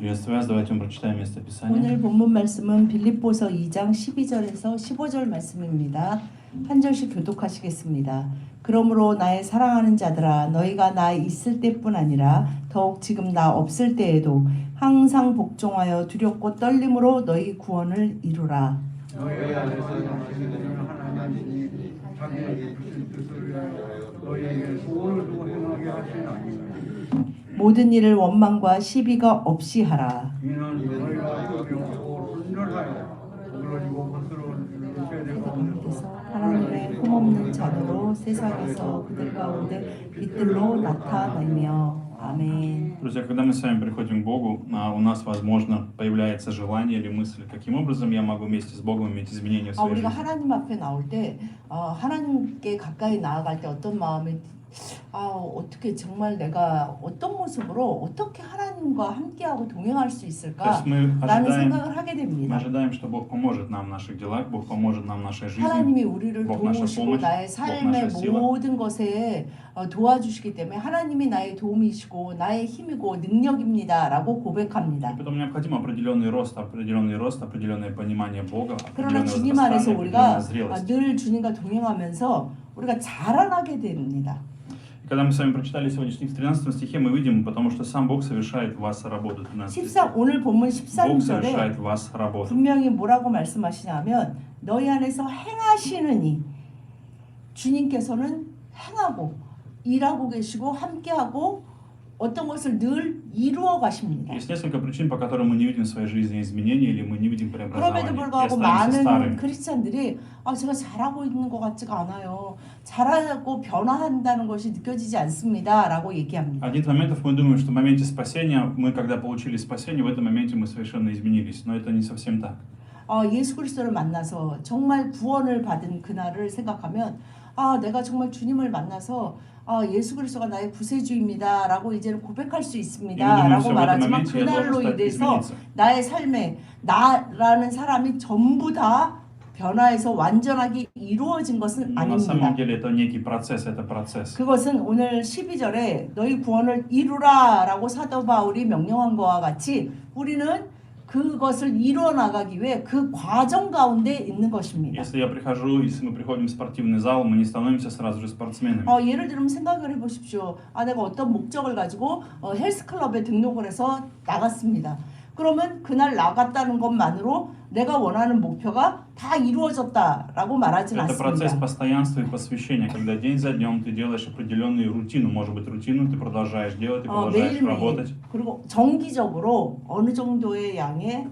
Приветствую вас. Давайте мы прочитаем место Писания. 오늘 본문 말씀은 빌립보서 2장 12절에서 15절 말씀입니다. 한 절씩 교독하시겠습니다. 그러므로 나의 사랑하는 자들아 너희가 나 있을 때뿐 아니라 더욱 지금 나 없을 때에도 항상 복종하여 두렵고 떨림으로 너희 구원을 이루라. 너희 안에서 당신은 하나님이 자기에게 주신 뜻을 위하여 너희에게 소원을 두고 행하게 하시나니 모든 일을 원망과 시비가 없이 하라. 이는 너희가 교명하고 순전하여 그러지고 거스러운 하나님께서 하나님의 흠없는 자녀로 세상에서 그들 가운데 빛들로 나타나며 아멘. Друзья, когда мы с вами приходим к Богу, у нас, возможно, появляется желание или мысль, каким образом я могу вместе с Богом иметь изменения в своей 우리가 жизни. 하나님 앞에 나올 때 하나님께 가까이 나아갈 때 어떤 마음이 어떻게 정말 내가 어떤 모습으로 어떻게 하나님과 함께하고 동행할 수 То есть 있을까라는 생각을 하게 мы 됩니다. ожидаем, что Бог поможет нам в наших делах, Бог поможет нам в нашей жизни. 하나님이 우리를 Бог наша 도우시고 помощь, 나의 Бог 삶의 наша сила. 모든 것에 도와주시기 때문에 하나님이 나의 도움이시고 나의 힘이고 능력입니다라고 И 고백합니다. потом необходим определенный рост, определенное понимание Бога, 그러나 определенное 주님 안에서 возрастание, 우리가 определенная зрелость. 늘 주님과 동행하면서 우리가 자라나게 됩니다. И когда мы с вами прочитали сегодняшний в 13 стихе, мы видим, потому что сам Бог совершает в вас работу. 13 오늘 본문 Бог 13절에 совершает в вас работу. 분명히 뭐라고 말씀하시냐면 너희 안에서 행하시느니 주님께서는 행하고 일하고 계시고 함께하고 어떤 것을 늘 이루어 가십니다. Есть несколько причин, по которым мы не видим в своей жизни изменений или мы не видим 그럼에도 преобразования. И 불구하고 остаемся 많은 старыми. 크리스찬들이 제가 잘하고 있는 것 같지가 않아요. 잘하고 변화한다는 것이 느껴지지 않습니다. 라고 얘기합니다. Один из моментов мы думаем, что в моменте спасения, мы когда получили спасение, в этом моменте мы совершенно изменились. Но это не совсем так. 예수 그리스도를 만나서 정말 구원을 받은 그날을 생각하면 내가 정말 주님을 만나서 예수 그리스도가 나의 구세주입니다 라고 이제는 고백할 수 있습니다 라고 말하지만 그날로 인해서 나의 삶에 나라는 사람이 전부 다 변화해서 완전하게 이루어진 것은 Но на самом 아닙니다. деле это некий процесс, это процесс. 그것은 오늘 12절에 너희 구원을 이루라 라고 사도 바울이 명령한 것과 같이 우리는 그것을 이루어 나가기 위해 그 과정 가운데 있는 것입니다. Если мы приходим в спортивный зал, мы не становимся сразу же спортсменами. 예를 들면 생각을 해보십시오. 내가 어떤 목적을 가지고 헬스클럽에 등록을 해서 나갔습니다. 그러면 그날 나갔다는 것만으로 내가 원하는 목표가 다 이루어졌다라고 말하진 Это процесс 않습니다. постоянства и посвящения, когда день за днем ты делаешь определенную рутину. Может быть, рутину ты продолжаешь делать, ты продолжаешь 매일매일 работать. 그리고 정기적으로 어느 정도의 양의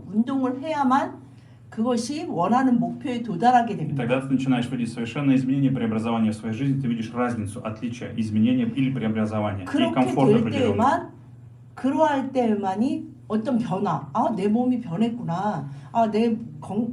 운동을 해야만 그것이 원하는 목표에 도달하게 И 됩니다. тогда ты начинаешь видеть совершенное изменение, преобразование в своей жизни, ты видишь разницу, отличие изменения или преобразования, и 그렇게 комфорт 될 определенный. 때만 그러할 때만이 어떤 변화, 내 몸이 변했구나,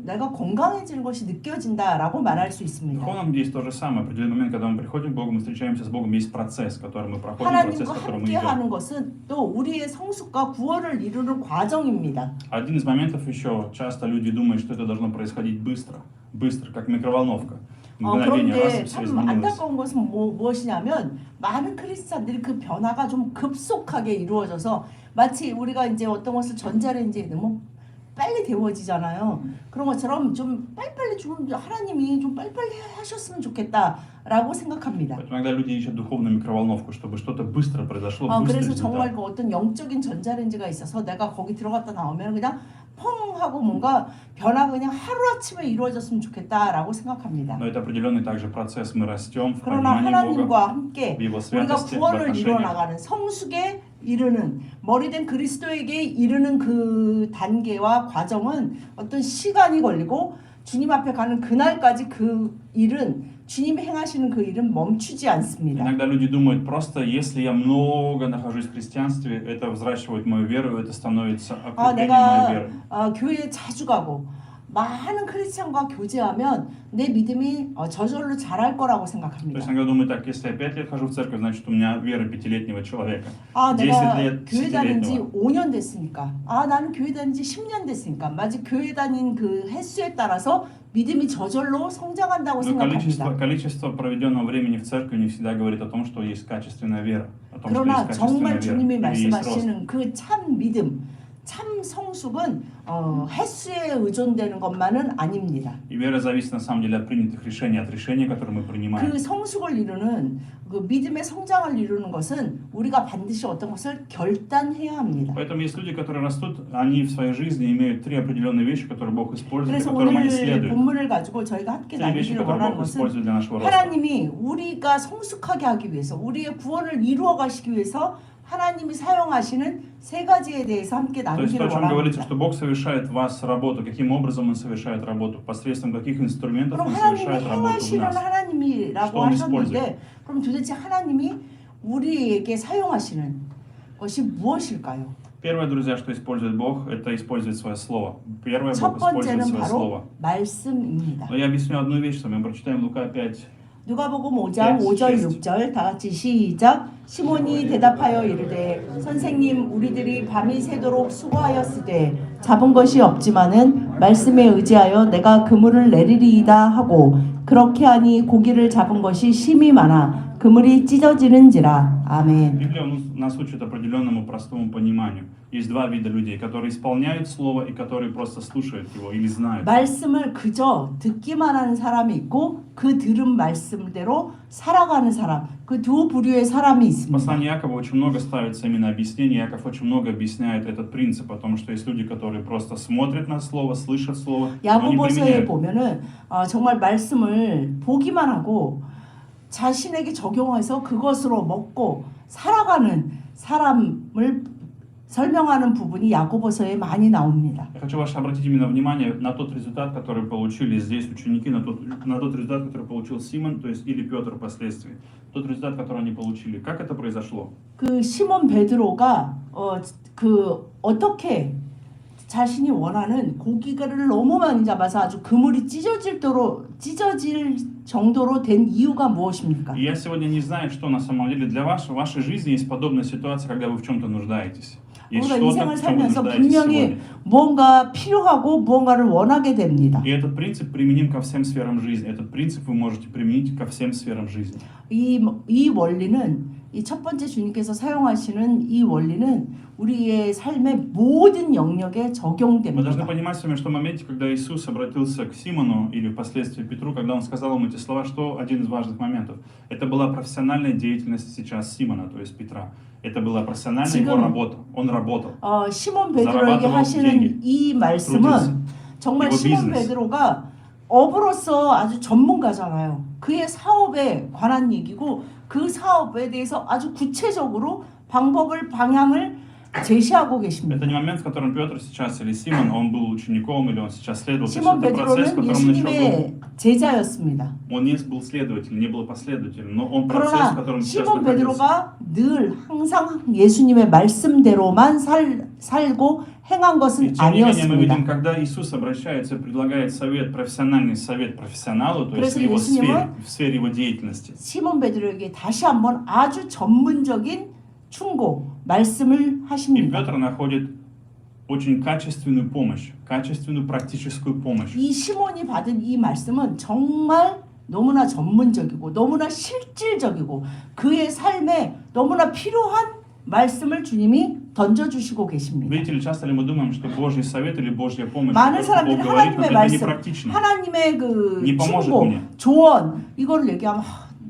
내가 건강해지는 것이 느껴진다라고 말할 수 В 있습니다. духовном есть то же самое. В определенный момент, когда мы приходим к Богу, мы встречаемся с Богом, есть процесс, который мы проходим, процесс, 하나님과 который мы идем. 함께하는 것은 또 우리의 성숙과 구원을 이루는 과정입니다. Один из моментов еще, часто люди думают, что это должно происходить быстро, как микроволновка. Мгновение, раз, и 그런데 все 참 изменилось. 안타까운 것은 무엇이냐면 많은 크리스찬들이 그 변화가 좀 급속하게 이루어져서 마치 우리가 이제 어떤 것을 전자레인지에 넣으면 빨리 데워지잖아요. 그런 것처럼 좀 빨리빨리 좀 하나님이 좀 빨리빨리 하셨으면 좋겠다라고 생각합니다. Поэтому иногда люди ищут духовную микроволновку, чтобы что-то быстро произошло, быстрый 그래서 정말 результат. 그 어떤 영적인 전자레인지가 있어서 내가 거기 들어갔다 나오면 그냥 펑 하고 뭔가 변화가 그냥 하루아침에 이루어졌으면 좋겠다라고 생각합니다. Но это определенный также процесс. Мы растем в 그러나 понимании Бога, 하나님과 함께 в Его 우리가 святости, в 구원을 이루어 отношениях. 나가는 성숙에 이르는 머리된 그리스도에게 이르는 그 단계와 과정은 어떤 시간이 걸리고 주님 앞에 가는 그날까지 그 일은 주님이 행하시는 그 일은 멈추지 않습니다. Иногда люди думают, просто если я много нахожусь в христианстве, это взращивает мою веру, это становится укреплением моей веры. 내가 교회에 자주 가고 많은 크리스찬과 교제하면 내 믿음이 저절로 자랄 거라고 То 생각합니다. есть иногда думают, так, если я 5 лет хожу в церковь, значит у меня вера 5-летнего человека. 내가 10 лет, 교회 다닌 지 10-летнего. 5년 됐으니까 나는 교회 다닌 지 10년 됐으니까 마치 교회 다닌 그 횟수에 따라서 믿음이 저절로 성장한다고 Но 생각합니다. количество проведенного времени в церкви не всегда говорит о том, что есть качественная вера, о том, что 그러나 есть 정말 качественная 주님이 вера, или есть рост. 말씀하시는 그 참 믿음, 참 성숙은 횟수에 의존되는 것만은 아닙니다. И вера зависит на самом деле от принятых решений, от решений, которые мы принимаем. 그 성숙을 이루는 그 믿음의 성장을 이루는 것은 우리가 반드시 어떤 것을 결단해야 합니다. Поэтому есть люди, которые растут, они в своей жизни имеют три определенные вещи, которые Бог использует, 그래서 которым они 오늘 следуют. 본문을 가지고 저희가 함께 Три вещи, 나누기를 которые 원하는 Бог 것은 использует для нашего роста. 하나님이 우리가 성숙하게 하기 위해서 우리의 구원을 이루어 가시기 위해서 하나님이 사용하시는 세 가지에 대해서 함께 То есть то, 나누기를 о чем говорится, 원합니다. что Бог совершает в вас работу, каким образом Он совершает работу, посредством каких инструментов 그럼 Он 하나님이 совершает работу в 행하시는 нас. 하나님이라고 что он 하셨는데 그럼 도대체 하나님이 우리에게 사용하시는 것이 무엇일까요? Первое, друзья, что использует Бог, это использует свое слово. Первое, 첫 Бог использует 번째는 свое 바로 слово. 말씀입니다. Но я объясню одну вещь с вами. Мы прочитаем Лука 5. 누가복음 5장 5절 6절 다 같이 시작. 시몬이 대답하여 이르되 선생님 우리들이 밤이 새도록 수고하였으되 잡은 것이 없지만은 말씀에 의지하여 내가 그물을 내리리이다 하고 그렇게 하니 고기를 잡은 것이 심이 많아 그물이 찢어지는지라. 아멘. Библия нас учит определенному простому пониманию. Есть два вида людей, которые исполняют слово и которые просто слушают его или знают. 말씀을 그저 듣기만 하는 사람이 있고 그 들은 말씀대로 살아가는 사람. 그 두 부류의 사람이 В 있습니다. послании Якова очень много ставится именно объяснений. Яков очень много объясняет этот принцип о том, что есть люди, которые просто смотрят на слово, слышат слово, но не 야고보서에 применяют. 보면은 정말 말씀을 보기만 하고 자신에게 적용해서 그것으로 먹고 살아가는 사람을 설명하는 부분이 야고보서에 많이 나옵니다. Я хочу ваше обратить именно внимание на тот результат, который получили здесь ученики, на тот результат, который получил Симон, то есть или Петр впоследствии. Тот результат, который они получили. Как это произошло? 그 시몬 베드로가 어떻게 자신이 원하는 고기를 너무 많이 잡아서 아주 그물이 찢어질 정도로 된 이유가 무엇입니까? И я сегодня не знаю, что на самом деле для вас, в вашей жизни есть подобная ситуация, когда вы в чем-то нуждаетесь. Есть 우리가 что-то, 인생을 в чем вы 살면서 нуждаетесь 분명히 сегодня. 무언가 필요하고 무언가를 원하게 됩니다. И этот принцип применим ко всем сферам жизни. Этот принцип вы можете применить ко всем сферам жизни. 이 원리는 이 첫 번째 주님께서 사용하시는 이 원리는 우리의 삶의 모든 영역에 Мы должны 적용됩니다. понимать с вами, что в моменте, когда Иисус обратился к Симону или впоследствии Петру, когда Он сказал ему эти слова, что один из важных моментов, это была профессиональная деятельность сейчас Симона, то есть Петра. Это была профессиональная его 지금 работа. Он работал. 시몬 베드로에게 하시는 이 말씀은 정말 이거 시몬 비즈니스. 베드로가 업으로서 아주 전문가잖아요. 그의 사업에 관한 얘기고 그 사업에 대해서 아주 구체적으로 방향을 제시하고 계십니다. Это не момент, в котором Петр сейчас или Симон, он был учеником или он сейчас следовал. То есть 시몬 это процесс, в 베드로는 котором он начал. 예수님의 제자였습니다. Он не был следователем, не был последователем, но он процесс, в 그러나 котором сейчас 시몬 находился. 베드로가 늘 항상 예수님의 말씀대로만 살고 행한 И 것은 тем не менее мы видим, 아니었습니다. когда Иисус обращается и предлагает профессиональный совет профессионалу, то есть 그래서 в его 예수님은 в сфере его деятельности. 시몬 베드로에게 다시 한번 아주 전문적인 충고 말씀을 И 하십니다. Петр находит очень качественную помощь, качественную практическую помощь. 이 시몬이 받은 이 말씀은 정말 너무나 전문적이고 너무나 실질적이고 그의 삶에 너무나 필요한 말씀을 주님이 던져주시고 계십니다. Видите ли, часто ли мы думаем, что Божий совет или Божья помощь, 많은 то, что 사람들이 Бог говорит, нам, 하나님의 это 말씀, непрактично. 하나님의 그 Не поможет 충고, мне. 조언 이거를 얘기하면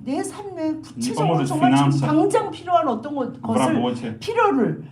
내 삶에 구체적으로 поможет 정말 지금 finances, 당장 필요한 어떤 В 것을 работе, 필요를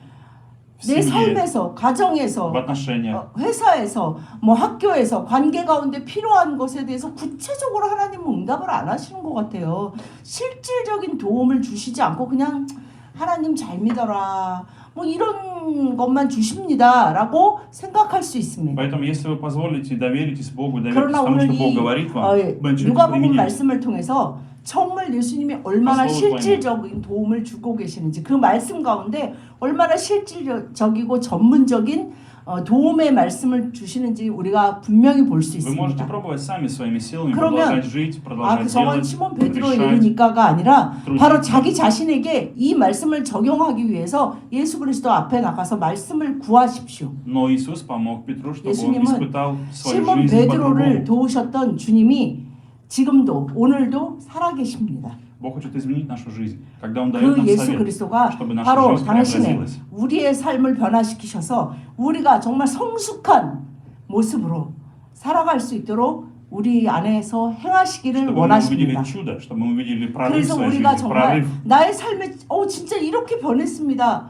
в 내 семье, 삶에서 가정에서 в отношениях. 회사에서 학교에서 관계 가운데 필요한 것에 대해서 구체적으로 하나님은 응답을 안 하시는 것 같아요. 실질적인 도움을 주시지 않고 그냥 하나님 잘 믿어라 이런 것만 주십니다라고 생각할 수 있습니다. Поэтому, если вы позволите, доверитесь Богу, доверитесь 그러나 тому, 오늘 что Бог 이 говорит вам, вы начнете 누가복음 применять. 말씀을 통해서 정말 예수님이 얼마나 послову 실질적인 도움을 주고 계시는지 그 말씀 가운데 얼마나 실질적이고 전문적인 도움의 말씀을 주시는지 우리가 분명히 볼 수 Вы можете 있습니다. пробовать сами своими силами 그러면 продолжать жить, продолжать 저건 делать, 시몬 베드로의 решать. 일이니까가 아니라 трудности. 바로 자기 자신에게 이 말씀을 적용하기 위해서 예수 그리스도 앞에 나가서 말씀을 구하십시오. Но Иисус помог Петру, чтобы он 예수님은 испытал свою 시몬 жизнь 베드로를 по-другому. 도우셨던 주님이 지금도 오늘도 살아계십니다. Бог хочет изменить нашу жизнь. Когда Он дает 그 нам 예수 совет, 그리스도가 чтобы наша 바로 жизнь 당신의 преобразилась. 우리의 삶을 변화시키셔서 우리가 정말 성숙한 모습으로 살아갈 수 있도록 우리 안에서 행하시기를 Чтобы мы увидели 원하십니다. чудо, чтобы мы увидели прорыв в 그래서 своей 우리가 жизни, 정말 прорыв. 나의 삶에 진짜 이렇게 변했습니다.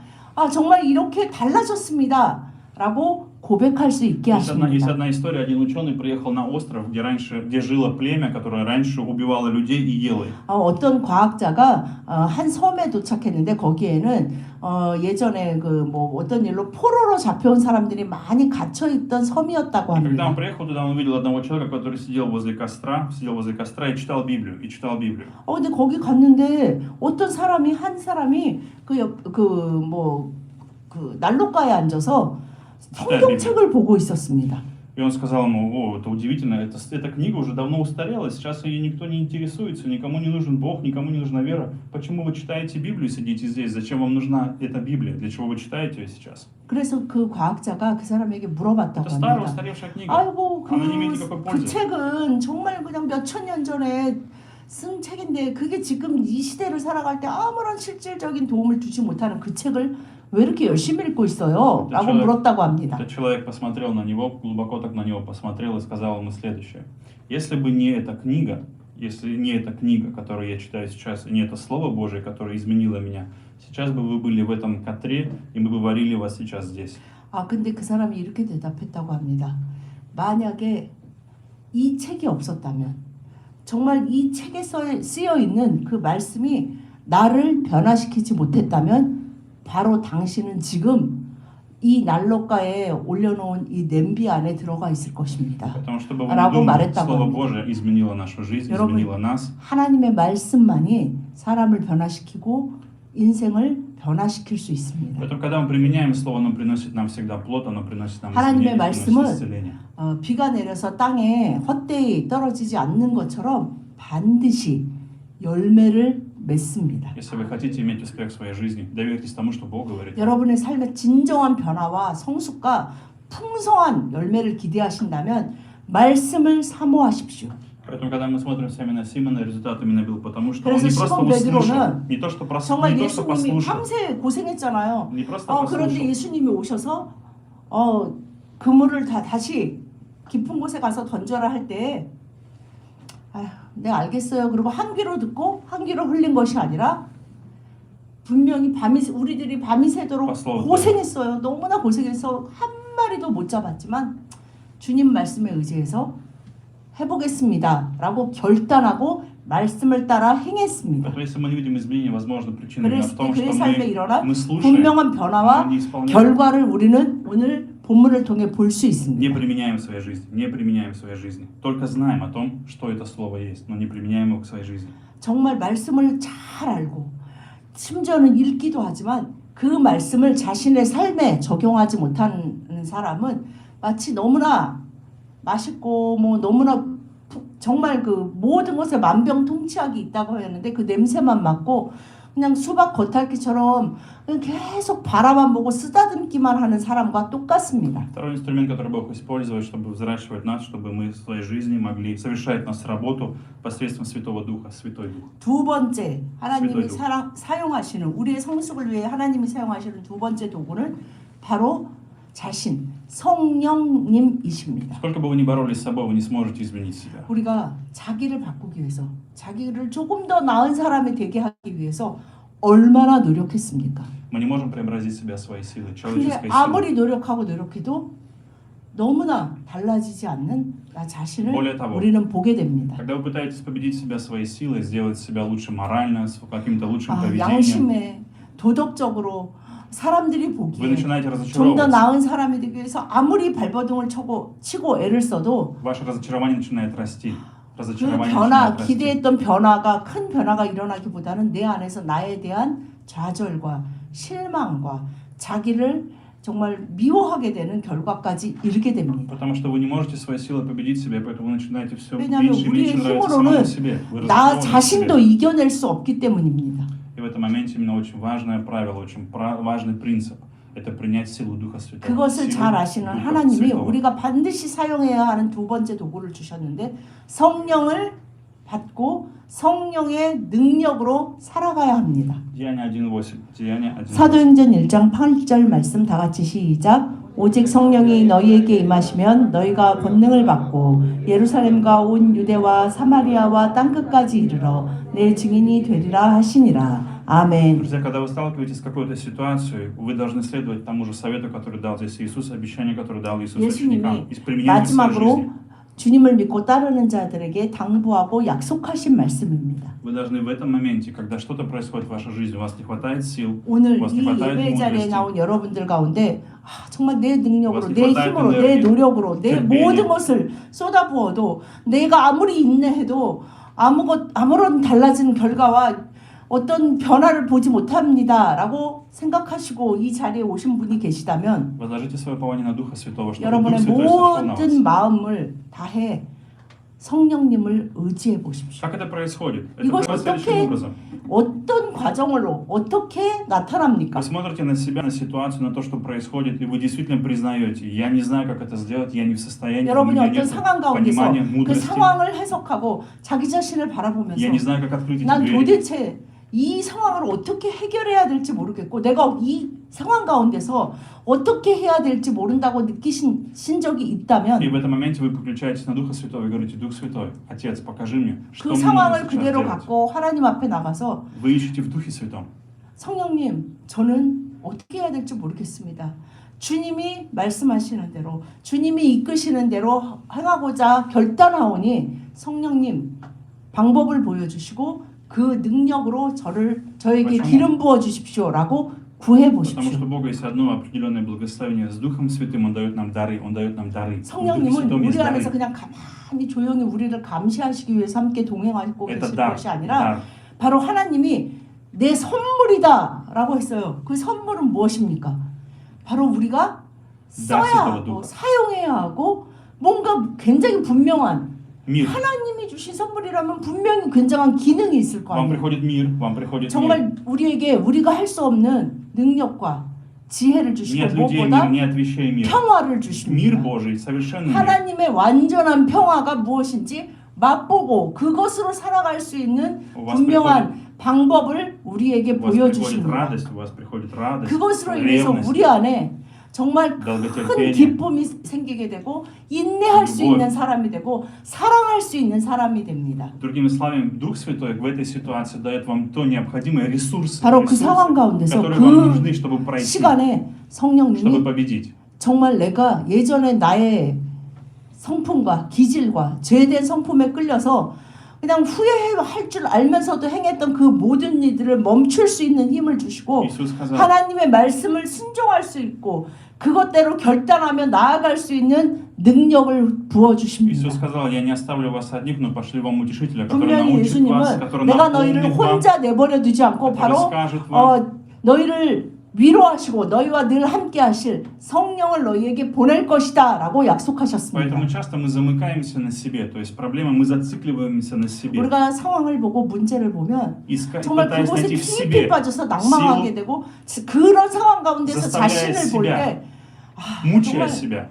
정말 이렇게 달라졌습니다. 라고 고백할 수 있게 Есть 하십니다. одна история. Один ученый приехал на остров, где жило племя, которое раньше убивало людей и ело их. 어떤 과학자가 한 섬에 도착했는데 거기에는 예전에 어떤 일로 포로로 잡혀온 사람들이 많이 갇혀 있던 섬이었다고 И когда он 합니다. приехал туда, он увидел одного человека, который сидел возле костра и читал Библию, 근데 거기 갔는데 어떤 사람이 한 사람이 난로가에 앉아서 성경책을 보고 있었습니다. И он сказал ему: это удивительно, эта книга уже давно устарела, сейчас ее никто не интересуется, никому не нужен Бог, никому не нужна вера. Почему вы читаете Библию и сидите здесь? Зачем вам нужна эта Библия? Для чего вы читаете ее сейчас? 그래서 그 과학자가 그 사람에게 물어봤다고 Это старая, 합니다. устаревшая книга. 아이고 Она не имеет никакой 그 пользы. 책은 정말 그냥 몇천 년 전에 쓴 책인데 그게 지금 이 시대를 살아갈 때 아무런 실질적인 도움을 주지 못하는 그 책을 왜 이렇게 열심히 읽고 있어요? 라고 물었다고 합니다. Этот человек посмотрел на него, глубоко так на него посмотрел и сказал ему следующее: если бы не эта книга, если не эта книга, которую я читаю сейчас, и не это Слово Божие, которое изменило меня, сейчас бы вы были в этом котле, и мы бы варили вас сейчас здесь. 근데 그 사람이 이렇게 대답했다고 합니다. 만약에 이 책이 없었다면, 정말 이 책에 쓰여 있는 그 말씀이 나를 변화시키지 못했다면 바로 당신은 지금 이 난로가에 올려놓은 이 냄비 안에 들어가 있을 것입니다. Потому что чтобы вы 라고 не думали, 말했다고 Слово 합니다. Божие изменило нашу жизнь, 여러분, изменило нас. 하나님의 말씀만이 사람을 변화시키고 인생을 변화시킬 수 있습니다. Поэтому, когда мы применяем Слово, оно приносит нам всегда плод, оно приносит нам 하나님의 изменение, приносит 말씀은 исцеление. 비가 내려서 땅에 헛되이 떨어지지 않는 것처럼 반드시 열매를 맺습니다. Если вы хотите иметь успех в своей жизни, доверьтесь тому, что Бог говорит. 여러분의 삶의 진정한 변화와 성숙과 풍성한 열매를 기대하신다면 말씀을 사모하십시오. Поэтому, когда мы смотрим с вами на Симона, результат именно был потому, что он 그래서 не просто 시몬 услышал, 베드로는 не то, что 정말 не то, 예수님이 что послушал, 밤새 고생했잖아요. не просто 그런데 послушал. 예수님이 오셔서 그물을 다시 깊은 곳에 가서 던져라 할 때 네 알겠어요. 그리고 한 귀로 듣고 한 귀로 흘린 것이 아니라 분명히 우리들이 밤이 새도록 고생했어요. 너무나 고생해서 한 마리도 못 잡았지만 주님 말씀에 의지해서 해보겠습니다. 라고 결단하고 말씀을 따라 행했습니다. Поэтому, если мы не видим изменения, возможно, причина именно в 그랬을 때 том, что 그의 삶에 мы 일어난 слушаем, 분명한 но 변화와 не исполняем, 결과를 우리는 오늘 본문을 통해 볼 수 не 있습니다. применяем в своей жизни, не применяем в своей жизни. Только знаем о том, что это Слово есть, но не применяем его к своей жизни. 정말 말씀을 잘 알고 심지어는 읽기도 하지만 그 말씀을 자신의 삶에 적용하지 못하는 사람은 마치 너무나 맛있고 너무나 정말 그 모든 것에 만병통치약이 있다고 했는데 그 냄새만 맡고 그냥 수박 겉핥기처럼 그냥 계속 바라만 보고 쓰다듬기만 하는 사람과 똑같습니다. Второй инструмент, который Бог использует, чтобы взращивать нас, чтобы мы в своей жизни могли совершать нас работу посредством Святого Духа, Святой Дух. 두 번째 하나님이 святой 사용하시는 우리의 성숙을 위해 하나님이 사용하시는 두 번째 도구는 바로 자신 성령님이십니다. Сколько бы вы ни боролись с собой, вы не сможете изменить себя. 우리가 자기를 바꾸기 위해서 자기를 조금 더 나은 사람이 되게 하기 위해서 얼마나 노력했습니까? Мы не можем преобразить себя своей силой, 근데 человеческой силой. 아무리 노력해도 너무나 달라지지 않는 나 자신을 Более того, 우리는 보게 됩니다. Когда вы пытаетесь победить себя своей силой, сделать себя лучше морально, с каким-то лучшим поведением, 양심에 도덕적으로 사람들이 вы 보기에 начинаете 좀 더 разочаровываться. 나은 사람이 되기 위해서 아무리 발버둥을 치고 애를 써도 Ваше разочарование начинает расти. 그 Разочарование 변화, начинает расти. 기대했던 변화가 큰 변화가 일어나기보다는 내 안에서 나에 대한 좌절과 실망과 자기를 정말 미워하게 되는 결과까지 이르게 됩니다. Потому что вы не можете своей силой победить себя, поэтому вы начинаете все 왜냐하면 меньше и 우리의 меньше нравиться самому 힘으로는 себе. Вы 나 разочарованы в 자신도 себе. 이겨낼 수 없기 때문입니다. И в этом моменте именно очень важное правило, очень важный принцип – это принять силу Духа Святого. 그것을 Силу 잘 아시는 Духа 하나님이 Святого. 우리가 반드시 사용해야 하는 두 번째 도구를 주셨는데 성령을 받고 성령의 능력으로 살아가야 합니다. Деяния 1:8. Деяния 1:8. 사도행전 1장 8절 말씀 다 같이 시작. 오직 성령이 너희에게 임하시면 너희가 권능을 받고 예루살렘과 온 유대와 사마리아와 땅끝까지 이르러 내 증인이 되리라 하시니라. 아멘. Друзья, когда вы сталкиваетесь с какой-то ситуацией, вы должны следовать тому же совету, который дал здесь Иисус, обещанию, которое дал Иисус ученикам, из применения в своей жизни. 마지막으로 주님을 믿고 따르는 자들에게 당부하고 약속하신 말씀입니다. Вы должны в этом моменте, когда что-то происходит в вашей жизни, у вас не хватает сил, 오늘 у вас не 이 хватает 예배 자리에 мудрости, 나온 여러분들 가운데 정말 내 능력으로, вас не 내 хватает 힘으로, 내 энергии, 노력으로, 내 терпения. 모든 것을 쏟아부어도 내가 아무리 인내해도 아무런 달라진 결과와 어떤 변화를 보지 못합니다라고 생각하시고 이 자리에 오신 분이 계시다면 возложите свое упование на Духа Святого, чтобы Дух 여러분의 Святой сошел на вас. 모든 마음을 다해 성령님을 의지해 보십시오. Как это происходит? Это 이것이 происходит следующим 어떻게 образом. 어떤 과정으로 어떻게 나타납니까? Вы смотрите на себя, на ситуацию, на то, что происходит, и вы действительно признаете, я не знаю, как это сделать, я не в состоянии, у 여러분이 меня 어떤 нет 상황 가운데서 понимания, 그 мудрости, 상황을 해석하고 자기 자신을 바라보면서 я не знаю, как открыть эти 난 двери. 도대체 이 상황을 어떻게 해결해야 될지 모르겠고 내가 이 상황 가운데서 어떻게 해야 될지 모른다고 느끼신 적이 있다면 И в этом моменте вы подключаетесь на Духа Святого и говорите, Дух Святой, Отец, покажи мне, что 그 мне нужно 상황을 сейчас 그대로 делать. 갖고 하나님 앞에 나가서 Вы ищете в Духе Святом. 성령님 저는 어떻게 해야 될지 모르겠습니다. 주님이 말씀하시는 대로 주님이 이끄시는 대로 행하고자 결단하오니 성령님 방법을 보여주시고 그 능력으로 저에게 기름 부어 주십시오라고 구해 Потому 보십시오. что у Бога есть одно определенное благословение. С Духом Святым Он дает нам дары, Он дает нам дары. В Духе 성령님은 Святом есть 우리 안에서 дары. 그냥 가만히 조용히 우리를 감시하시기 위해서 함께 동행하고 Это 계실 дар, 것이 아니라 дар. 바로 하나님이 내 선물이다라고 했어요. 그 선물은 무엇입니까? 바로 우리가 써야 하고 사용해야 하고 뭔가 굉장히 분명한 Мир. 하나님이 주신 선물이라면 분명히 굉장한 기능이 있을 거 Вам 아니에요. приходит мир, вам приходит мир. 정말 우리에게 우리가 할 수 없는 능력과 지혜를 주시고 Не от людей мир, 무엇보다 не от вещей мир. 평화를 Мир 주십니다. Божий, совершенный мир. 하나님의 완전한 평화가 무엇인지 맛보고 그것으로 살아갈 수 있는 У вас 분명한 방법을 우리에게 У вас приходит 보여주십니다. радость, у вас приходит радость, 그것으로 인해서 ревность. 우리 안에 정말 큰 долготерпение. 기쁨이 생기게 되고 인내할 수 любовь. 있는 사람이 되고 사랑할 수 있는 사람이 됩니다. Другими словами, Дух Святой в этой ситуации дает вам то необходимые ресурсы, 바로 그 상황 가운데서 которые вам 그 нужны, чтобы пройти, 시간에 чтобы 성령님이 победить. 정말 내가 예전에 나의 성품과 기질과 죄된 성품에 끌려서 그냥 후회할 줄 알면서도 행했던 그 모든 일들을 멈출 수 있는 힘을 주시고 Иисус сказал, 하나님의 말씀을 순종할 수 있고 그것대로 결단하며 나아갈 수 있는 능력을 부어주십니다. Иисус сказал, я не оставлю вас одних, но пошлю вам утешителя, который 분명히 научит вас, 예수님은 который 내가 너희를 напомнит вам, 혼자 내버려 두지 않고 который 바로 скажет вам, 너희를 위로하시고 너희와 늘 함께 하실 성령을 너희에게 보낼 것이다 라고 약속하셨습니다. Поэтому часто мы замыкаемся на себе, то есть проблема, мы зацикливаемся на себе. 우리가 상황을 보고 문제를 보면 Искать, 정말 пытаясь 그곳에 найти в 깊이 себе 빠져서 낭망하게 되고 그런 상황 가운데서 заставляя 자신을 볼 себя, 때 мучая 정말 себя,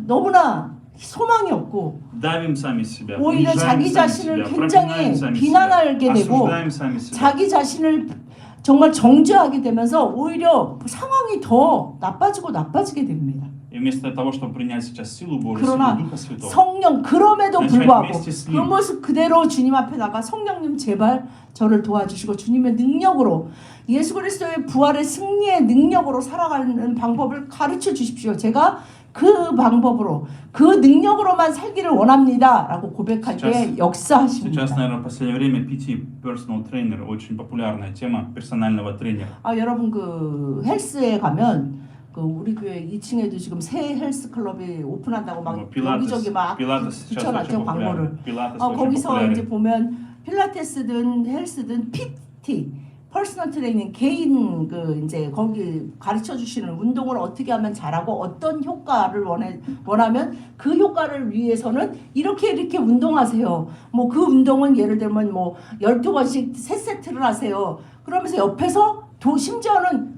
너무나 소망이 없고 давим сами себя, 오히려 унижаем 자기 сами 자신을 себя, 굉장히 проклинаем сами себя, 비난하게 되고 осуждаем сами себя. 자기 자신을 정말 정죄하게 되면서 오히려 상황이 더 나빠지게 됩니다. И вместо того, чтобы принять сейчас силу Божию, силу 그러나 Духа Святого, 성령 그럼에도 начать 불구하고 вместе с 그 Ним, 모습 그대로 주님 앞에 나가 성령님 제발 저를 도와주시고 주님의 능력으로 예수 그리스도의 부활의 승리의 능력으로 살아가는 방법을 가르쳐 주십시오. 제가 그 방법으로 그 능력으로만 살기를 원합니다라고 고백할 때 Сейчас, 역사하십니다. наверное, в последнее время PT Personal Trainer очень популярная тема персонального тренера. 여러분 그 헬스에 가면 그 우리 교회 2층에도 지금 새 헬스 클럽이 오픈한다고 막 여기저기 막 필라테스 сейчас 붙여놨죠 очень популярен. 광고를. 필라테스 очень 거기서 популярен. 이제 보면 필라테스든 헬스든 PT 퍼스널 트레이닝 개인 그 이제 거기 가르쳐 주시는 운동을 어떻게 하면 잘하고 어떤 효과를 원하면 그 효과를 위해서는 이렇게 운동하세요. 뭐 그 운동은 예를 들면 뭐 12번씩 3세트를 하세요. 그러면서 옆에서 심지어는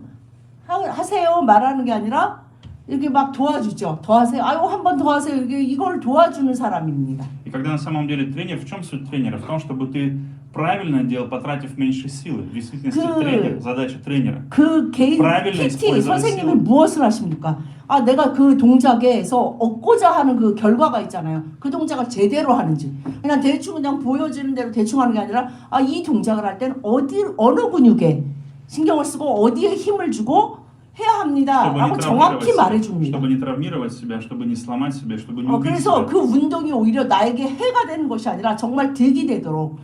하세요 말하는 게 아니라 이렇게 막 도와주죠. 더 하세요. 아유 한 번 더 하세요. 이걸 도와주는 사람입니다. И когда на самом деле тренер, в чем суть тренера? В том, чтобы ты правильно делал, потратив меньше силы. В действительности тренер, задача тренера. 그 개인 PT 선생님이 무엇을 하십니까? 아 내가 그 동작에서 얻고자 하는 그 결과가 있잖아요. 그 동작을 제대로 하는지 그냥 대충 그냥 보여지는 대로 대충 하는 게 아니라 아 이 동작을 할 때는 어느 근육에 신경을 쓰고 어디에 힘을 주고 해야 합니다라고 정확히 말해줍니다. чтобы не травмировать себя, чтобы не сломать себя, чтобы не убить 그래서 себя. 그 운동이 오히려 나에게 해가 되는 것이 아니라 정말 득이 되도록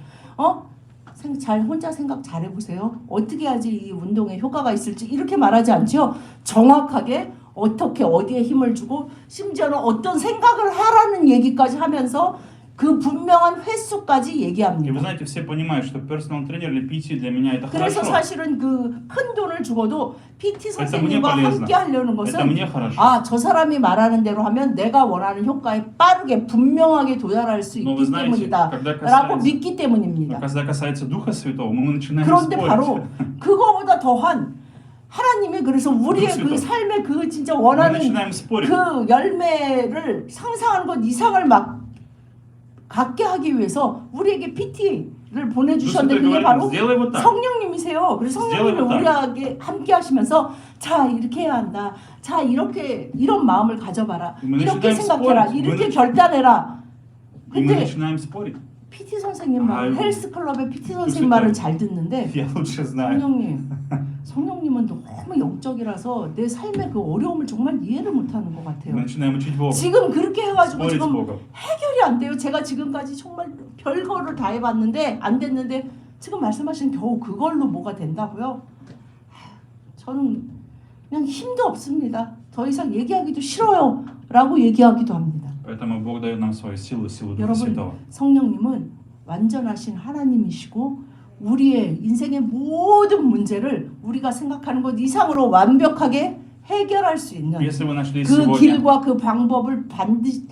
잘 혼자 생각 잘 해보세요. 어떻게 해야지 이 운동에 효과가 있을지 이렇게 말하지 않죠. 정확하게 어떻게 어디에 힘을 주고 심지어는 어떤 생각을 하라는 얘기까지 하면서 그 분명한 횟수까지 И вы 얘기합니다. знаете, все понимают, что персонал тренер или PT для меня это 그래서 хорошо. 사실은 그 큰 돈을 주고도 PT Это мне 선생님과 полезно. 함께 하려는 Это 것은 мне хорошо. 저 사람이 말하는 대로 하면 내가 원하는 효과에 빠르게 분명하게 도달할 수 Но вы 있기 знаете, 때문이다 когда 라고 касается, 믿기 но 때문입니다. когда касается Духа Святого, мы начинаем 그런데 спорить. 바로 그거보다 더한 하나님이 그래서 우리의 그 그렇습니다. 삶의 그 진짜 Мы 원하는 начинаем спорить. 그 열매를 상상하는 것 이상을 막 갖게 하기 위해서 우리에게 PT를 보내주셨는데 그게 바로 сделай вот так. 성령님이세요. 그래서 성령님이 сделай вот так. 우리에게 함께 하시면서 자 이렇게 해야 한다. 자 이렇게 이런 마음을 가져봐라. Мы 이렇게 начинаем 생각해라. спорить. 이렇게 Мы 결단해라. И мы 근데 начинаем спорить. PT 선생님 말, 아이고. 헬스클럽의 PT 선생님 그렇죠. 말은 잘 듣는데 Я лучше знаю. 성령님은 너무 영적이라서 내 삶의 그 어려움을 정말 이해를 못하는 것 같아요. Мы начинаем учить Бога. 지금 그렇게 해가지고 спорить с 지금 Богом. 해결이 안 돼요. 제가 지금까지 정말 별거를 다 해봤는데 안 됐는데 지금 말씀하신 겨우 그걸로 뭐가 된다고요? 저는 그냥 힘도 없습니다. 더 이상 얘기하기도 싫어요. 라고 얘기하기도 합니다. Поэтому Бог дает нам свою силу, силу Духа 여러분 Святого. 성령님은 완전하신 하나님이시고 우리의 인생의 모든 문제를 우리가 생각하는 것 이상으로 완벽하게 해결할 수 있는 Если вы нашли 그 сегодня, 길과 그 방법을 반드시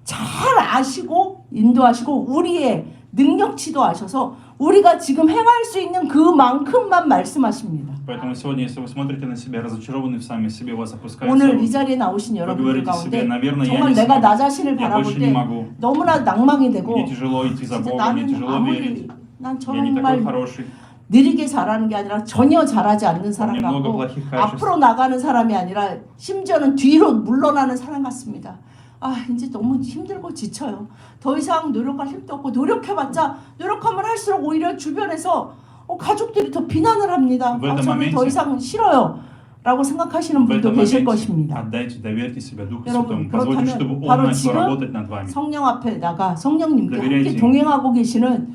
잘 아시고 인도하시고 우리의 능력치도 아셔서 우리가 지금 행할 수 있는 그만큼만 말씀하십니다. поэтому сегодня, если вы смотрите на себя, разочарованы в сами себе, у вас опускается 오늘 이 руки. 자리에 나오신 Вы 여러분들 говорите себе, 가운데 наверное, я 정말 не 내가 смогу. 나 자신을 Я 바라볼 больше не 때 могу. 너무나 낭망이 되고 Мне тяжело идти за 진짜 Богом, мне 나는 тяжело 아무리 верить. 난 Я не такой 정말 хороший. 느리게 잘하는 게 아니라 전혀 잘하지 않는 사람 много 같고 плохих качеств. 앞으로 나가는 사람이 아니라 심지어는 뒤로 물러나는 사람 같습니다. 이제 너무 힘들고 지쳐요. 더 이상 노력할 힘도 없고 노력해봤자 노력하면 할수록 오히려 주변에서 가족들이 더 비난을 합니다. 저는 더 이상 싫어요. 라고 생각하시는 В 분도 этом 계실 моменте 것입니다. отдайте, доверьте себя Духу 여러분, Святому. Позвольте, чтобы 그렇다면 Он 바로 начал 지금 работать над вами. 성령 앞에다가 성령님께 Доверяйте 함께 ему. 동행하고 계시는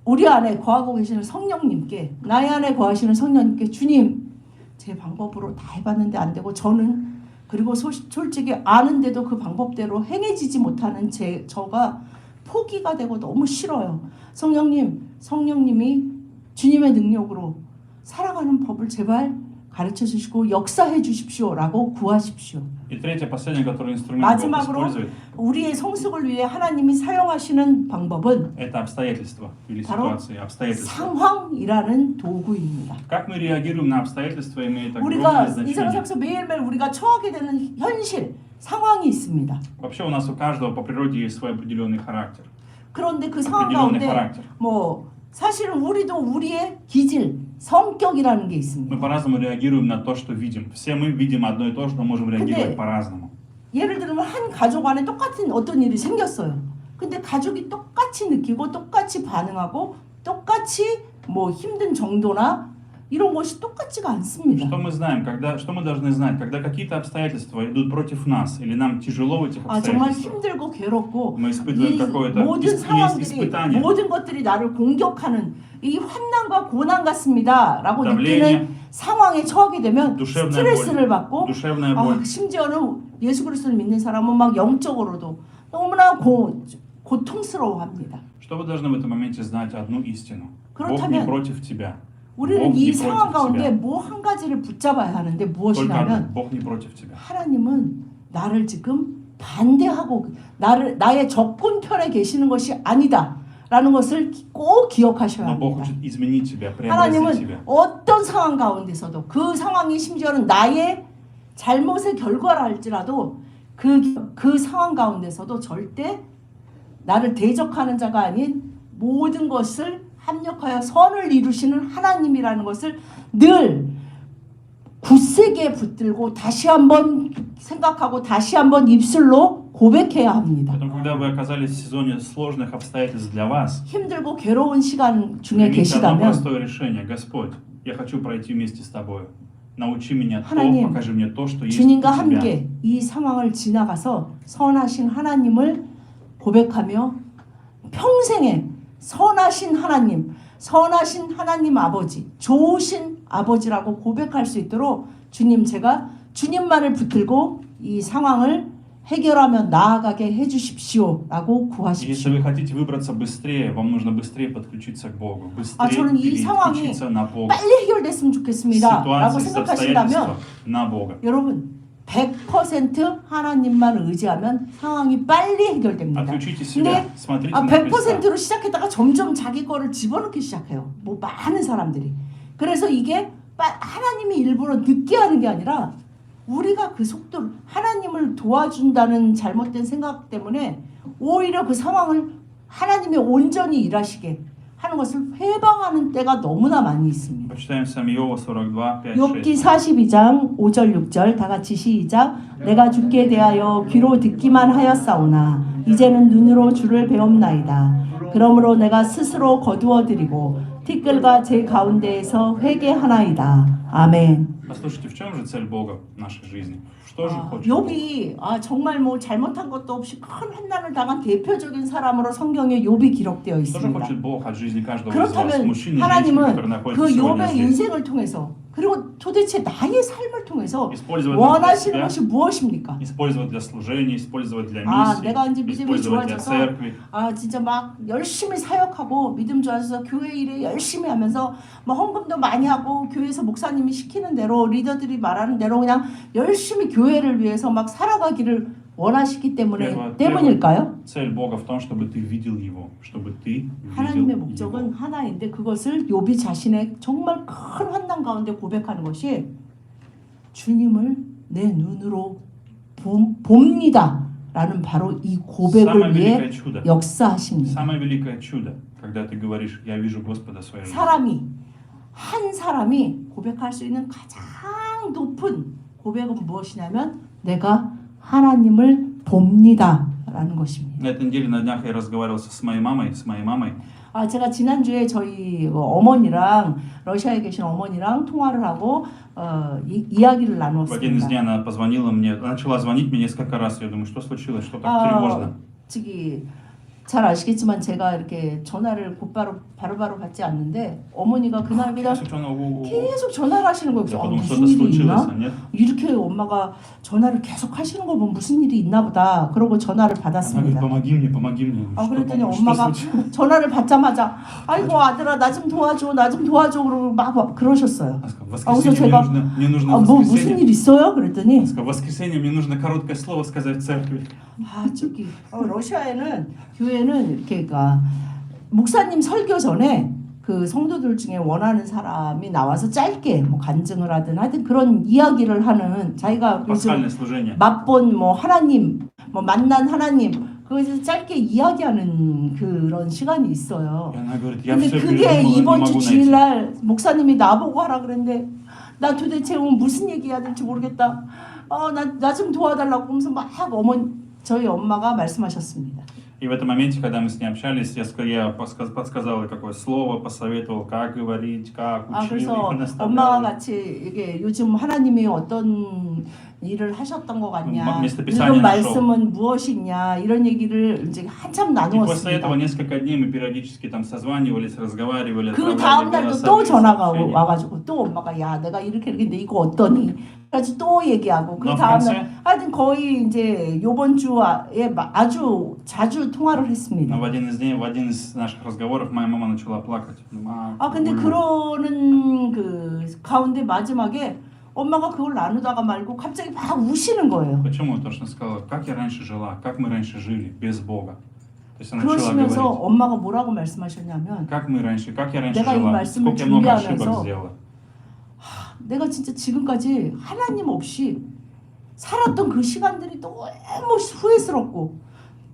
우리 안에 거하고 계시는 성령님께 나의 안에 거하시는 성령님께 주님 제 방법으로 다 해봤는데 안 되고 저는 그리고 솔직히 아는데도 그 방법대로 행해지지 못하는 저가 포기가 되고 너무 싫어요. 성령님이 주님의 능력으로 살아가는 법을 제발 가르쳐 주시고 역사해 주십시오라고 구하십시오. И третье, последнее, который инструмент Бог 마지막으로 использует, 우리의 성숙을 위해 하나님이 사용하시는 방법은 это обстоятельства или 바로 ситуации, обстоятельства. 상황이라는 도구입니다. Как мы реагируем на обстоятельства, имеет 우리가 огромное 이 세상 значение. 속에서 매일매일 우리가 처하게 되는 현실, 상황이 있습니다. Вообще у нас у каждого по природе есть свой определенный характер. 그런데 그 상황 определенный 가운데 характер. 사실은 우리도 우리의 기질, 성격이라는 게 Мы 있습니다. по-разному реагируем на то, что видим. Все мы видим одно и то же, но можем реагировать по-разному. 예를 들면 한 가족 안에 똑같은 어떤 일이 생겼어요. 근데 가족이 똑같이 느끼고 똑같이 반응하고 똑같이 힘든 정도나 이런 것이 똑같지가 않습니다. Что мы знаем, что мы должны знать, когда какие-то обстоятельства идут против нас, или нам тяжело в этих 정말 обстоятельствах, 힘들고 괴롭고 мы испытываем 이 какое-то 모든 есть 상황들이 испытание, 모든 것들이 나를 공격하는 이 환난과 고난 같습니다라고 давление, 느끼는 상황에 처하게 되면 두셔브나 스트레스를 받고 душевная боль. 심지어는 예수 그리스도를 믿는 사람은 막 영적으로도 너무나 고통스러워합니다. Что вы должны в этом моменте знать одну истину? Бог не 그렇다면 против тебя. 우리는 Бог 이 не 상황 против 가운데 тебя. 뭐 한 가지를 붙잡아야 하는데 Только 무엇이냐면 Бог не против тебя. 하나님은 나를 지금 반대하고 나의 적군 편에 계시는 것이 아니다라는 것을 꼭 기억하셔야 Но Бог 합니다. хочет изменить тебя, преобразить 하나님은 тебя. 어떤 상황 가운데서도 그 상황이 심지어는 나의 잘못의 결과라 할지라도 그 상황 가운데서도 절대 나를 대적하는 자가 아닌 모든 것을 합력하여 선을 이루시는 하나님이라는 것을 늘 굳세게 붙들고 다시 한번 생각하고 다시 한번 입술로 고백해야 합니다. Поэтому, когда вы оказались в сезоне сложных обстоятельств для вас, 힘들고 괴로운 시간 중에 примите одно 계시다면 простое решение. Господь, я хочу пройти вместе с тобой. Научи меня то, 하나님, покажи мне то, что есть у 주님과 тебя. 함께 이 상황을 지나가서 선하신 하나님을 고백하며 평생에 선하신 하나님 아버지, 좋으신 아버지라고 고백할 수 있도록 주님, 제가 주님만을 붙들고 이 상황을 해결하며 나아가게 해주십시오라고 Если 구하십시오. вы хотите выбраться быстрее, вам нужно быстрее подключиться к Богу, 아, быстрее 저는 이 상황이 переключиться на Бога. 빨리 해결됐으면 좋겠습니다 라고 Ситуации, 생각하신다면 обстоятельства на Бога. 여러분 100% 하나님만 의지하면 상황이 빨리 해결됩니다. Отключите себя, 근데 смотрите на Христа. 100%로 시작했다가 점점 자기 거를 집어넣기 시작해요. 뭐 많은 사람들이. 그래서 이게 하나님이 일부러 늦게 하는 게 아니라 우리가 그 속도를 하나님을 도와준다는 잘못된 생각 때문에 오히려 그 상황을 하나님이 온전히 일하시게 하는 것을 회방하는 때가 너무나 많이 있습니다. Почитаем с вами Иова 42, 5, 욥기 6. 42장 5절 6절 다 같이 시작. 내가 주께 대하여 귀로 듣기만 하였사오나 이제는 눈으로 주를 배움나이다. 그러므로 내가 스스로 거두어드리고 티끌과 제 가운데에서 회개하나이다. 아멘. Послушайте, в чем же цель Бога в нашей жизни? Что же хочет? 욥이 정말 뭐 잘못한 것도 없이 큰 환난을 당한 대표적인 사람으로 성경에 욥이 기록되어 Что же 있습니다. хочет Бог от жизни каждого из вас? 그렇다면 Мужчин и женщин, 하나님은 которые находятся 그 сегодня 욥의 здесь. 인생을 통해서 그리고 도대체 나의 삶을 통해서 Использовать для 원하시는 себя, 것이 무엇입니까? использовать для служения, использовать для 아, миссии, 내가 이제 믿음이 использовать для 좋아져서 церкви. 진짜 막 열심히 사역하고 믿음 좋아져서 교회 일에 열심히 하면서 뭐 헌금도 많이 하고 교회에서 목사님이 시키는 대로 리더들이 말하는 대로 그냥 열심히 교회를 위해서 막 살아가기를 원하시기 때문일까요? Цель Бога в том, чтобы ты видел Его, чтобы ты видел 하나님의 Его. 목적은 하나인데 그것을 욥이 자신의 정말 큰 환난 가운데 고백하는 것이 주님을 내 눈으로 봅니다라는 바로 이 고백을 Самое 위해 великое чудо. 역사하십니다. Самое великое чудо, когда ты говоришь, я вижу Господа в своей жизни. 한 사람이 고백할 수 있는 가장 높은 고백은 무엇이냐면 내가 하나님을 봅니다라는 것입니다. На этой неделе на днях я разговаривал с моей мамой. 제가 지난주에 저희 어머니랑 러시아에 계신 어머니랑 통화를 하고 이야기를 В один из 나누었습니다. дней она позвонила мне, она начала звонить мне несколько раз. Я думаю, что случилось, что так тревожно. 잘 아시겠지만 제가 이렇게 전화를 곧바로 바로바로 받지 않는데 어머니가 그날 그냥 계속 전화를 하시는 거예요. Я 그래서 подумал, 무슨 что-то 일이 있나? случилось, нет? 이렇게 엄마가 전화를 계속 하시는 거 보면 무슨 일이 있나 보다. 그러고 전화를 Она говорит, 받았습니다. помоги мне. 그랬더니 Что 엄마가 случилось? 전화를 받자마자 아이고 아들아 나 좀 도와줘 그러고 막 그러셨어요. В 그래서 воскресенье 제가 мне нужно в 뭐 무슨 воскресенье. 일 있어요? 그랬더니 В воскресенье мне нужно короткое слово сказать в церкви. 러시아에는 교회는 이렇게 그러니까 목사님 설교 전에 그 성도들 중에 원하는 사람이 나와서 짧게 뭐 간증을 하든 하여튼 그런 이야기를 하는 자기가 요즘 Пасхальное служение. 맛본 뭐 하나님 뭐 만난 하나님 그것을 짧게 이야기하는 그런 시간이 있어요. И она говорит, я 근데 все 그게 передумала, не 이번 могу 주 найти. 주일날 목사님이 나보고 하라 그랬는데 나 도대체 무슨 얘기해야 될지 모르겠다. 나 좀 도와달라고 그러면서 막 저희 엄마가 말씀하셨습니다. И в этом моменте, когда мы с ней общались, я подсказал ей какое слово, посоветовал, как говорить, как учил 그래서 ее, 엄마와 наставлял. 같이 이게 요즘 하나님이 어떤 일을 하셨던 것 같냐, место 읽은 Писания 말씀은 무엇이냐 이런 얘기를 이제 한참 И после этого 나누었습니다. несколько дней мы периодически там созванивались, разговаривали, 그 отправляли 다음 날도 голосовые 또 전화가 сообщения. 와가지고 또 엄마가 야 내가 이렇게 근데 이거 어떠니 까지 또 얘기하고 그 너 다음에 프랑스에? 하여튼 거의 이제 요번 주에 아주 자주 통화를 했습니다. Но в один из дней, в один из наших разговоров моя мама начала плакать. 아 근데 그러는 그 가운데 마지막에 엄마가 그걸 나누다가 말고 갑자기 막 우시는 거예요. Почему? Потому что она сказала, как я раньше жила, как мы раньше жили без Бога. То есть она начала 그러시면서 говорить, 엄마가 뭐라고 말씀하셨냐면 как мы раньше, как я раньше 내가 이 жила, 말씀을 сколько я много ошибок 준비하면서 сделала. 내가 진짜 지금까지 하나님 없이 살았던 그 시간들이 너무 후회스럽고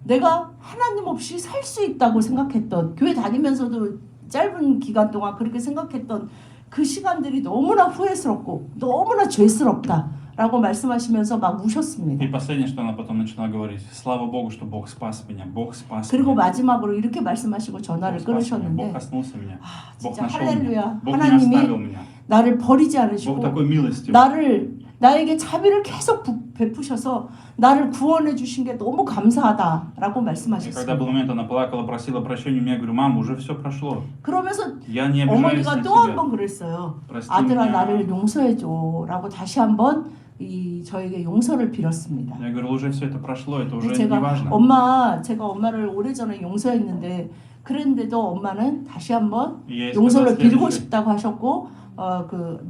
내가 하나님 없이 살 수 있다고 생각했던 교회 다니면서도 짧은 기간 동안 그렇게 생각했던 그 시간들이 너무나 후회스럽고 너무나 죄스럽다라고 말씀하시면서 막 우셨습니다. И последнее, что она потом начала говорить, слава Богу, что Бог спас меня, Бог спас 그리고 меня. 마지막으로 이렇게 말씀하시고 Бог 전화를 спас меня, Бог 끊으셨는데 коснулся меня, 아, Бог 진짜 нашел меня, 할렐루야. Бог не оставил 하나님이 меня. 나를 버리지 Бог 않으시고 такой милостивый. 나에게 자비를 계속 베푸셔서 나를 구원해 주신 게 너무 감사하다라고 И когда был 말씀하셨습니다. момент, она плакала, просила прощения у меня, я говорю, мам, уже все прошло. 그러면서 Я не обижаюсь 어머니가 на 또 한 тебя. 번 그랬어요. Прости 아들아 меня. 나를 용서해 줘라고 다시 한번 저에게 용서를 빌었습니다. Я говорю, уже все это прошло, это уже не 제가 важно. 제가 엄마를 오래전에 용서했는데 그랬는데도 엄마는 다시 한번 И я ей 용서를 сказал 빌고 следующее. 싶다고 하셨고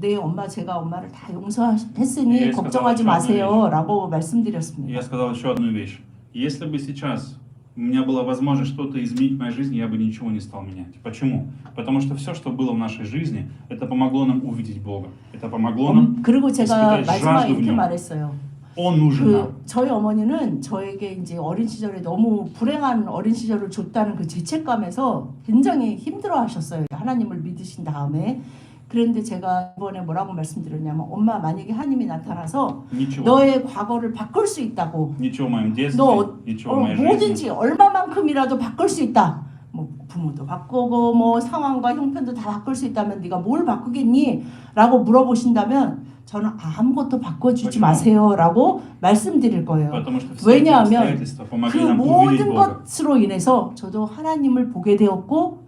내 엄마 제가 엄마를 다 용서했으니 예, 걱정하지 сказала 마세요라고 И 말씀드렸습니다. я сказал еще одну вещь. Если бы сейчас у меня была возможность что-то изменить в моей жизни, я бы ничего не стал менять. Почему? Потому что все, что было в нашей жизни, это помогло нам увидеть Бога. Это помогло нам 그리고 제가 испытать 마지막에 жажду в 이렇게 нем. 말했어요. Он нужен нам. 저희 어머니는 저에게 이제 어린 시절에 너무 불행한 어린 시절을 줬다는 그 죄책감에서 굉장히 힘들어하셨어요. 하나님을 믿으신 다음에. 그런데 제가 이번에 뭐라고 말씀드렸냐면 엄마 만약에 하나님이 나타나서 Ничего. 너의 과거를 바꿀 수 있다고 Ничего в моем детстве, 너 ничего в моей жизни. 뭐든지 얼마만큼이라도 바꿀 수 있다. 뭐 부모도 바꾸고 뭐 상황과 형편도 다 바꿀 수 있다면 네가 뭘 바꾸겠니? 라고 물어보신다면 저는 아무것도 바꿔주지 그렇죠. 마세요라고 말씀드릴 거예요. Потому что все эти 왜냐하면 обстоятельства 그 помогли нам увидеть 모든 Бога. 것으로 인해서 저도 하나님을 보게 되었고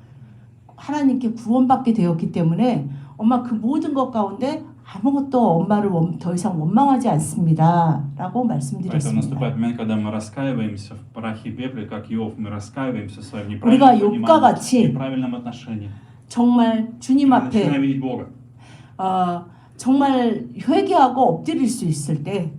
하나님께 구원받게 되었기 때문에 엄마 그 모든 것 가운데 아무것도 엄마를 더 이상 원망하지 않습니다라고 Поэтому 말씀드렸습니다. наступает момент, когда мы раскаиваемся в прахе и пепле, как Иов, мы раскаиваемся в своем 우리가 неправильном 욥과 понимании, 같이 неправильном отношении. 정말 주님 Мы 앞에 начинаем видеть Бога. 정말 회개하고 엎드릴 수 있을 때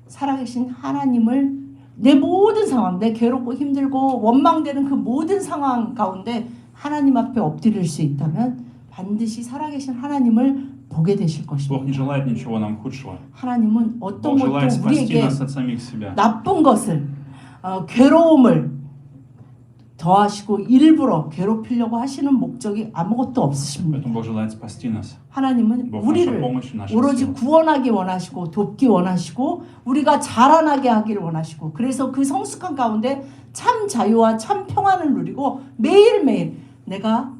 살아계신 하나님을 내 모든 상황, 내 괴롭고 힘들고 원망되는 그 모든 상황 가운데 하나님 앞에 엎드릴 수 있다면 반드시 살아계신 하나님을 보게 되실 Бог не 것입니다. желает ничего нам худшего. 하나님은 어떤 Бог желает 것도 спасти 우리에게 нас от самих себя. 나쁜 것을 괴로움을 더하시고 일부러 괴롭히려고 하시는 목적이 아무것도 없으십니다. Поэтому Бог желает спасти нас. 하나님은 Бог наша 우리를 помощь, наша 오로지 сила. 구원하기 원하시고 돕기 원하시고 우리가 자라나게 하기를 원하시고 그래서 그 성숙한 가운데 참 자유와 참 평안을 누리고 매일매일 내가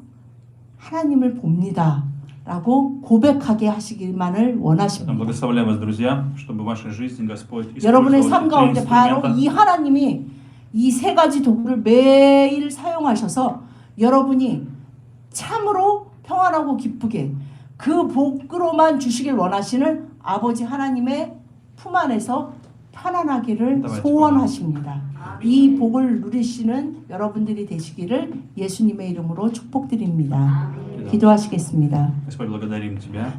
하나님을 봅니다 라고 고백하게 하시기만을 Поэтому 원하십니다. благословляю вас, друзья, чтобы в вашей жизни Господь 여러분의 использовал 삶 эти три 가운데 바로 инструмента. 이 하나님이 이 세 가지 도구를 매일 사용하셔서 여러분이 참으로 평안하고 기쁘게 그 복으로만 주시길 원하시는 아버지 하나님의 품 안에서 편안하기를 소원하십니다. 이 복을 누리시는 여러분들이 되시기를 예수님의 이름으로 축복드립니다. 기도하시겠습니다. Господь, благодарим Тебя.